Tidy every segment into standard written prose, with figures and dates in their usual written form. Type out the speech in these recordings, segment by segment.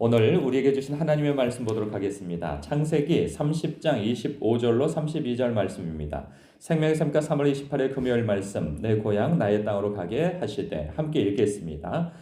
오늘 우리에게 주신 하나님의 말씀 보도록 하겠습니다. 창세기 30장 25절로 32절 말씀입니다. 생명의 샘가 3월 28일 금요일 말씀, 내 고향 나의 땅으로 가게 하시되, 함께 읽겠습니다.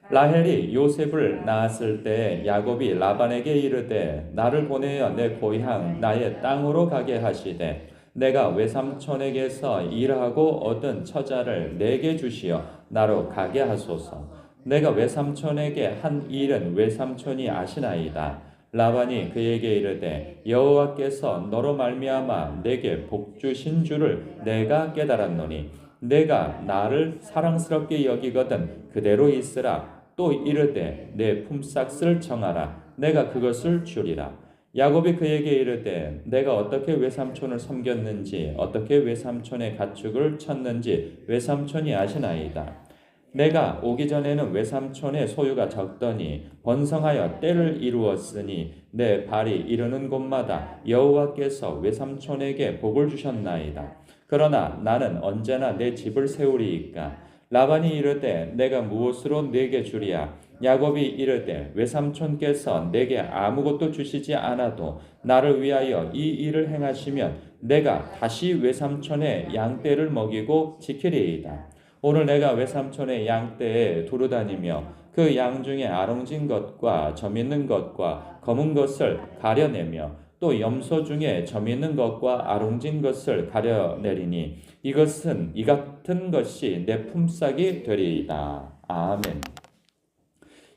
라헬이 요셉을 낳았을 때 야곱이 라반에게 이르되, 나를 보내어 내 고향 나의 땅으로 가게 하시되, 내가 외삼촌에게서 일하고 얻은 처자를 내게 주시어 나로 가게 하소서. 내가 외삼촌에게 한 일은 외삼촌이 아시나이다. 라반이 그에게 이르되, 여호와께서 너로 말미암아 내게 복 주신 줄을 내가 깨달았노니 내가 나를 사랑스럽게 여기거든 그대로 있으라. 또 이르되, 내 품삯을 정하라. 내가 그것을 주리라. 야곱이 그에게 이르되, 내가 어떻게 외삼촌을 섬겼는지 어떻게 외삼촌의 가축을 쳤는지 외삼촌이 아시나이다. 내가 오기 전에는 외삼촌의 소유가 적더니 번성하여 때를 이루었으니 내 발이 이르는 곳마다 여호와께서 외삼촌에게 복을 주셨나이다. 그러나 나는 언제나 내 집을 세우리이까. 라반이 이르되, 내가 무엇으로 내게 주리야? 야곱이 이르되, 외삼촌께서 내게 아무것도 주시지 않아도 나를 위하여 이 일을 행하시면 내가 다시 외삼촌의 양떼를 먹이고 지키리이다. 오늘 내가 외삼촌의 양떼에 두루 다니며 그 양 중에 아롱진 것과 점 있는 것과 검은 것을 가려내며 또 염소 중에 점 있는 것과 아롱진 것을 가려내리니 이 같은 것이 내 품삯이 되리이다. 아멘.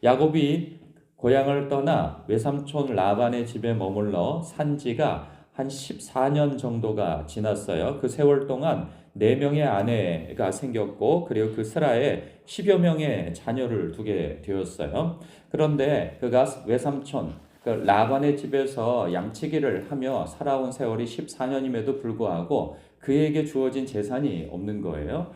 야곱이 고향을 떠나 외삼촌 라반의 집에 머물러 산 지가 한 14년 정도가 지났어요. 그 세월 동안 4명의 아내가 생겼고, 그리고 그 스라에 10여 명의 자녀를 두게 되었어요. 그런데 그가 외삼촌 그 라반의 집에서 양치기를 하며 살아온 세월이 14년임에도 불구하고 그에게 주어진 재산이 없는 거예요.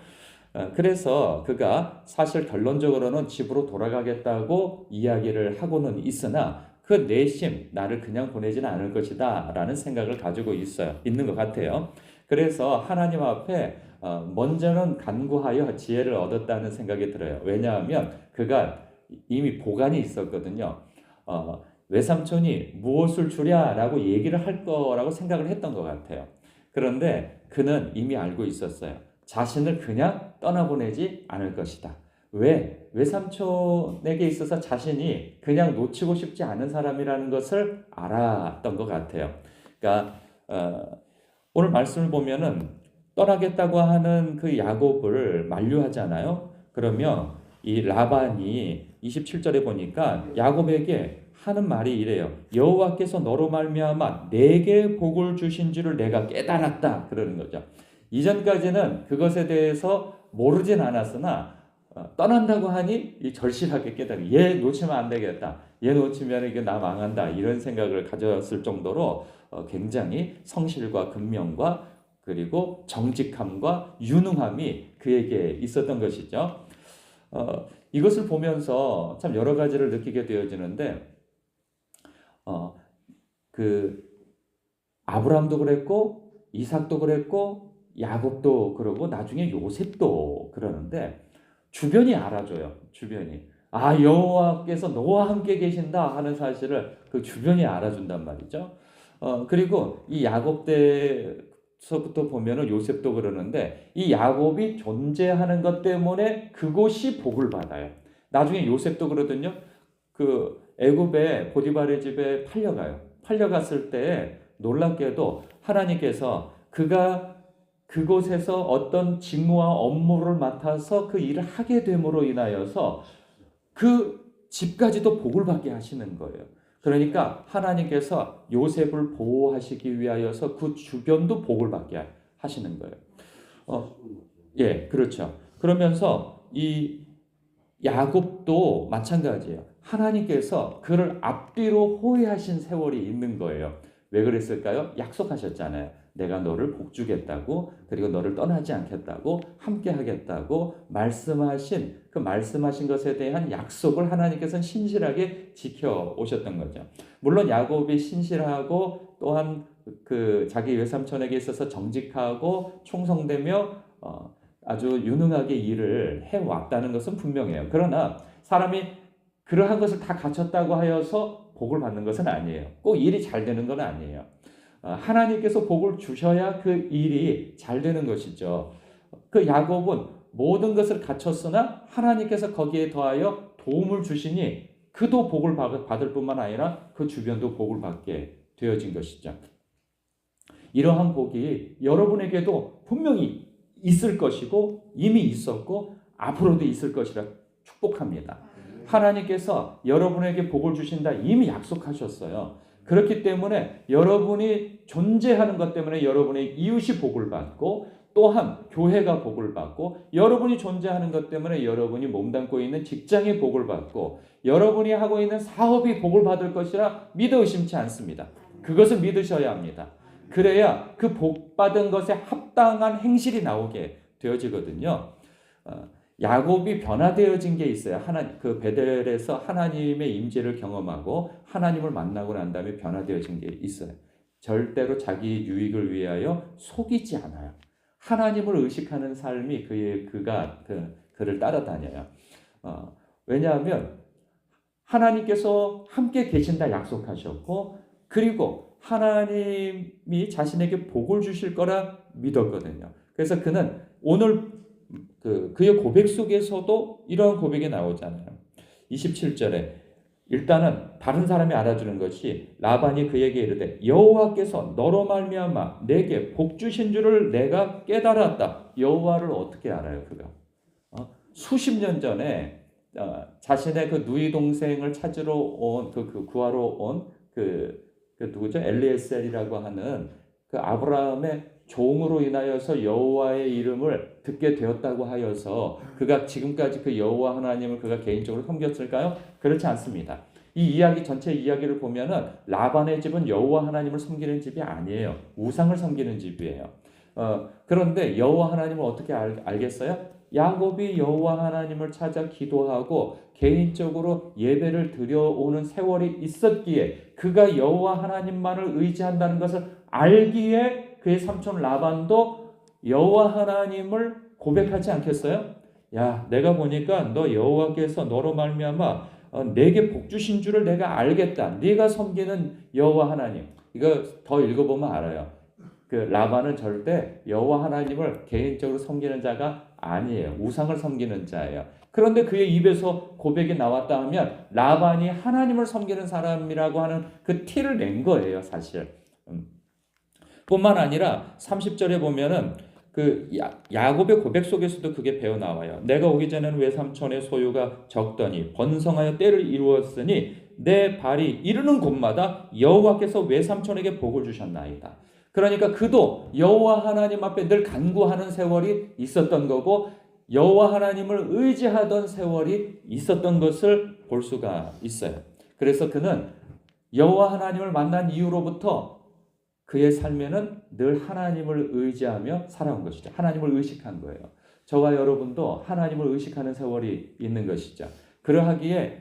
그래서 그가 사실 결론적으로는 집으로 돌아가겠다고 이야기를 하고는 있으나 그 내심 나를 그냥 보내지는 않을 것이다 라는 생각을 가지고 있는 것 같아요. 그래서 하나님 앞에 먼저는 간구하여 지혜를 얻었다는 생각이 들어요. 왜냐하면 그가 이미 보관이 있었거든요. 외삼촌이 무엇을 주랴라고 얘기를 할 거라고 생각을 했던 것 같아요. 그런데 그는 이미 알고 있었어요. 자신을 그냥 떠나보내지 않을 것이다. 왜? 외삼촌에게 있어서 자신이 그냥 놓치고 싶지 않은 사람이라는 것을 알았던 것 같아요. 그러니까 오늘 말씀을 보면은 떠나겠다고 하는 그 야곱을 만류하잖아요. 그러면 이 라반이 27절에 보니까 야곱에게 하는 말이 이래요. 여호와께서 너로 말미암아 내게 복을 주신 줄을 내가 깨달았다. 그러는 거죠. 이전까지는 그것에 대해서 모르진 않았으나 떠난다고 하니 절실하게 깨달은, 얘 놓치면 안 되겠다. 얘 놓치면 이게 나 망한다. 이런 생각을 가졌을 정도로 굉장히 성실과 근면과 그리고 정직함과 유능함이 그에게 있었던 것이죠. 이것을 보면서 참 여러 가지를 느끼게 되어지는데, 그 아브라함도 그랬고 이삭도 그랬고 야곱도 그러고 나중에 요셉도 그러는데 주변이 알아줘요. 주변이. 아, 여호와께서 너와 함께 계신다 하는 사실을 그 주변이 알아준단 말이죠. 그리고 이 야곱 때서부터 보면은 요셉도 그러는데 이 야곱이 존재하는 것 때문에 그곳이 복을 받아요. 나중에 요셉도 그러거든요. 그 애굽의 보디발의 집에 팔려갔을 때 놀랍게도 하나님께서 그가 그곳에서 어떤 직무와 업무를 맡아서 그 일을 하게 됨으로 인하여서 그 집까지도 복을 받게 하시는 거예요. 그러니까 하나님께서 요셉을 보호하시기 위하여서 그 주변도 복을 받게 하시는 거예요. 예, 그렇죠. 그러면서 이 야곱도 마찬가지예요. 하나님께서 그를 앞뒤로 호위하신 세월이 있는 거예요. 왜 그랬을까요? 약속하셨잖아요. 내가 너를 복주겠다고, 그리고 너를 떠나지 않겠다고, 함께 하겠다고 말씀하신 것에 대한 약속을 하나님께서는 신실하게 지켜 오셨던 거죠. 물론 야곱이 신실하고 또한 그 자기 외삼촌에게 있어서 정직하고 충성되며 아주 유능하게 일을 해왔다는 것은 분명해요. 그러나 사람이 그러한 것을 다 갖췄다고 하여서 복을 받는 것은 아니에요. 꼭 일이 잘 되는 건 아니에요. 하나님께서 복을 주셔야 그 일이 잘 되는 것이죠. 그 야곱은 모든 것을 갖췄으나 하나님께서 거기에 더하여 도움을 주시니 그도 복을 받을 뿐만 아니라 그 주변도 복을 받게 되어진 것이죠. 이러한 복이 여러분에게도 분명히 있을 것이고 이미 있었고 앞으로도 있을 것이라 축복합니다. 하나님께서 여러분에게 복을 주신다 이미 약속하셨어요. 그렇기 때문에 여러분이 존재하는 것 때문에 여러분의 이웃이 복을 받고 또한 교회가 복을 받고 여러분이 존재하는 것 때문에 여러분이 몸담고 있는 직장이 복을 받고 여러분이 하고 있는 사업이 복을 받을 것이라 믿어 의심치 않습니다. 그것을 믿으셔야 합니다. 그래야 그 복 받은 것에 합당한 행실이 나오게 되어지거든요. 야곱이 변화되어진 게 있어요. 그 베델에서 하나님의 임재를 경험하고 하나님을 만나고 난 다음에 변화되어진 게 있어요. 절대로 자기 유익을 위하여 속이지 않아요. 하나님을 의식하는 삶이 그를 따라다녀요. 왜냐하면 하나님께서 함께 계신다 약속하셨고 그리고 하나님이 자신에게 복을 주실 거라 믿었거든요. 그래서 그는 오늘 그의 고백 속에서도 이러한 고백이 나오잖아요. 27절에 일단은 다른 사람이 알아주는 것이 라반이 그에게 이르되 여호와께서 너로 말미암아 내게 복 주신 줄을 내가 깨달았다. 여호와를 어떻게 알아요? 그가 수십 년 전에 자신의 그 누이 동생을 찾으러 온 구하러 온 누구죠? 엘리에셀이라고 하는 그 아브라함의 종으로 인하여서 여호와의 이름을 듣게 되었다고 하여서 그가 지금까지 그 여호와 하나님을 그가 개인적으로 섬겼을까요? 그렇지 않습니다. 이 이야기 전체 이야기를 보면은 라반의 집은 여호와 하나님을 섬기는 집이 아니에요. 우상을 섬기는 집이에요. 그런데 여호와 하나님을 어떻게 알겠어요? 야곱이 여호와 하나님을 찾아 기도하고 개인적으로 예배를 드려오는 세월이 있었기에 그가 여호와 하나님만을 의지한다는 것을 알기에 그의 삼촌 라반도 여호와 하나님을 고백하지 않겠어요? 야, 내가 보니까 너 여호와께서 너로 말미암아 내게 복 주신 줄을 내가 알겠다. 네가 섬기는 여호와 하나님. 이거 더 읽어보면 알아요. 그 라반은 절대 여호와 하나님을 개인적으로 섬기는 자가 아니에요. 우상을 섬기는 자예요. 그런데 그의 입에서 고백이 나왔다 하면 라반이 하나님을 섬기는 사람이라고 하는 그 티를 낸 거예요, 사실. 뿐만 아니라 30절에 보면은 그 야곱의 고백 속에서도 그게 배어 나와요. 내가 오기 전에는 외삼촌의 소유가 적더니 번성하여 때를 이루었으니 내 발이 이르는 곳마다 여호와께서 외삼촌에게 복을 주셨나이다. 그러니까 그도 여호와 하나님 앞에 늘 간구하는 세월이 있었던 거고 여호와 하나님을 의지하던 세월이 있었던 것을 볼 수가 있어요. 그래서 그는 여호와 하나님을 만난 이후로부터 그의 삶에는 늘 하나님을 의지하며 살아온 것이죠. 하나님을 의식한 거예요. 저와 여러분도 하나님을 의식하는 세월이 있는 것이죠. 그러하기에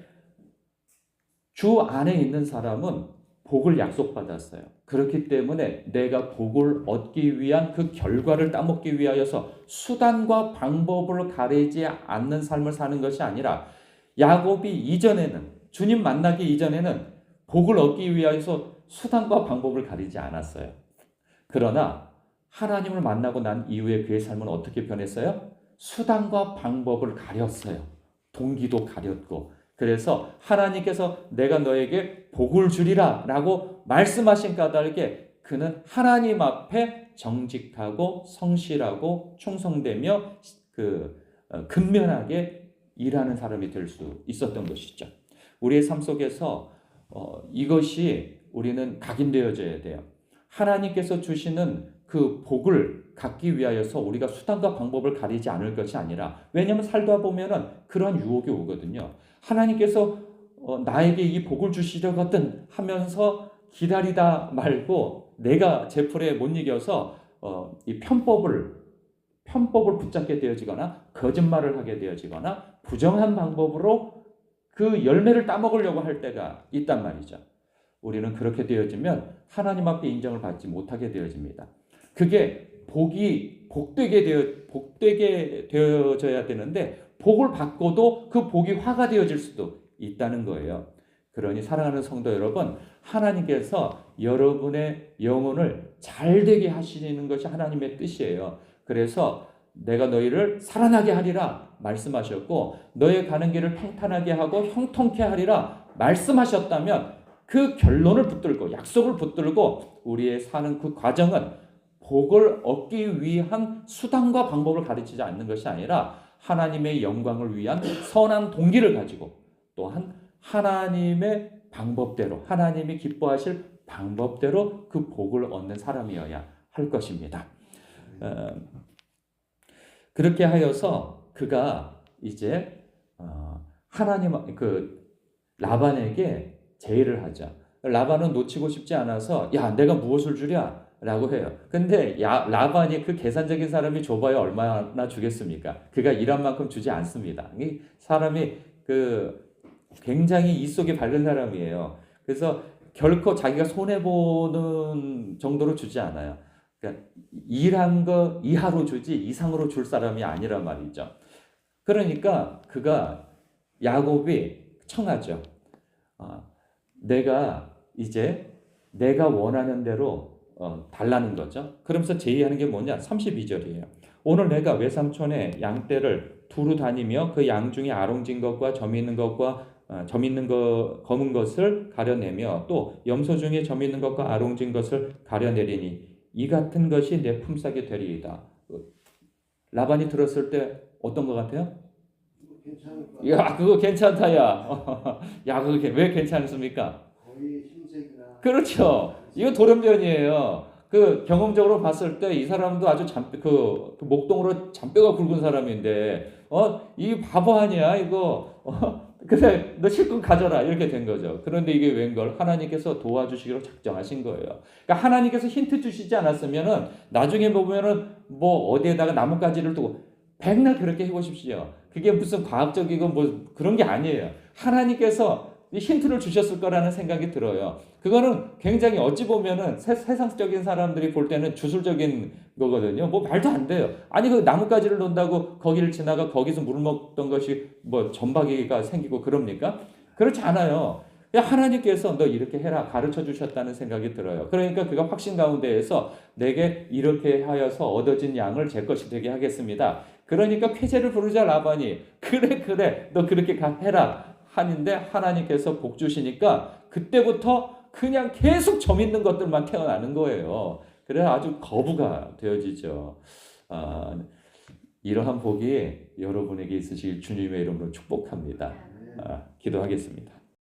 주 안에 있는 사람은 복을 약속받았어요. 그렇기 때문에 내가 복을 얻기 위한 그 결과를 따먹기 위하여서 수단과 방법을 가리지 않는 삶을 사는 것이 아니라 야곱이 이전에는 주님 만나기 이전에는 복을 얻기 위하여서 수단과 방법을 가리지 않았어요. 그러나 하나님을 만나고 난 이후에 그의 삶은 어떻게 변했어요? 수단과 방법을 가렸어요. 동기도 가렸고 그래서 하나님께서 내가 너에게 복을 주리라 라고 말씀하신 까닭에 그는 하나님 앞에 정직하고 성실하고 충성되며 근면하게 일하는 사람이 될 수 있었던 것이죠. 우리의 삶 속에서 이것이 우리는 각인되어져야 돼요. 하나님께서 주시는 그 복을 갖기 위하여서 우리가 수단과 방법을 가리지 않을 것이 아니라 왜냐하면 살다 보면은 그런 유혹이 오거든요. 하나님께서 나에게 이 복을 주시려거든 하면서 기다리다 말고 내가 제풀에 못 이겨서 이 편법을 붙잡게 되어지거나 거짓말을 하게 되어지거나 부정한 방법으로 그 열매를 따먹으려고 할 때가 있단 말이죠. 우리는 그렇게 되어지면 하나님 앞에 인정을 받지 못하게 되어집니다. 그게 복되게 되어져야 되는데 복을 받고도 그 복이 화가 되어질 수도 있다는 거예요. 그러니 사랑하는 성도 여러분, 하나님께서 여러분의 영혼을 잘 되게 하시는 것이 하나님의 뜻이에요. 그래서 내가 너희를 살아나게 하리라 말씀하셨고, 너의 가는 길을 평탄하게 하고 형통케 하리라 말씀하셨다면, 그 결론을 붙들고 약속을 붙들고 우리의 사는 그 과정은 복을 얻기 위한 수단과 방법을 가르치지 않는 것이 아니라 하나님의 영광을 위한 선한 동기를 가지고, 또한 하나님의 방법대로, 하나님이 기뻐하실 방법대로 그 복을 얻는 사람이어야 할 것입니다. 그렇게 하여서 그가 이제 하나님 그 라반에게 제의를 하죠. 라반은 놓치고 싶지 않아서 야, 내가 무엇을 주랴? 라고 해요. 근데 라반이 그 계산적인 사람이 줘봐야 얼마나 주겠습니까? 그가 일한 만큼 주지 않습니다. 이 사람이 굉장히 이 속이 밝은 사람이에요. 그래서 결코 자기가 손해보는 정도로 주지 않아요. 그러니까 일한 거 이하로 주지 이상으로 줄 사람이 아니란 말이죠. 그러니까 그가 야곱이 청하죠. 내가 이제 내가 원하는 대로 달라는 거죠. 그러면서 제의하는 게 뭐냐? 32절이에요. 오늘 내가 외삼촌의 양떼를 두루 다니며 그 양 중에 아롱진 것과 점 있는 것과 검은 것을 가려내며 또 염소 중에 점 있는 것과 아롱진 것을 가려내리니 이 같은 것이 내 품삯이 되리이다. 라반이 들었을 때 어떤 것 같아요? 야, 그거 괜찮다, 야. 야, 그거 왜 괜찮습니까? 거의 흰색이나. 그렇죠. 이거 돌연변이에요. 그 경험적으로 봤을 때 이 사람도 아주 그 목동으로 잔뼈가 굵은 사람인데, 이 바보 아니야, 이거. 그래, 너 실컷 가져라. 이렇게 된 거죠. 그런데 이게 웬걸? 하나님께서 도와주시기로 작정하신 거예요. 그러니까 하나님께서 힌트 주시지 않았으면은 나중에 보면은 뭐 어디에다가 나뭇가지를 두고 백날 그렇게 해보십시오. 그게 무슨 과학적이고 뭐 그런 게 아니에요. 하나님께서 힌트를 주셨을 거라는 생각이 들어요. 그거는 굉장히 어찌 보면은 세상적인 사람들이 볼 때는 주술적인 거거든요. 뭐 말도 안 돼요. 아니 그 나뭇가지를 놓는다고 거기를 지나가 거기서 물 먹던 것이 뭐 점박이가 생기고 그럽니까? 그렇지 않아요. 하나님께서 너 이렇게 해라 가르쳐 주셨다는 생각이 들어요. 그러니까 그가 확신 가운데에서 내게 이렇게 하여서 얻어진 양을 제 것이 되게 하겠습니다. 그러니까 쾌재를 부르자 라반이 그래 너 그렇게 해라 하는데 하나님께서 복 주시니까 그때부터 그냥 계속 점 있는 것들만 태어나는 거예요. 그래 아주 거부가 되어지죠. 이러한 복이 여러분에게 있으시길 주님의 이름으로 축복합니다. 기도하겠습니다.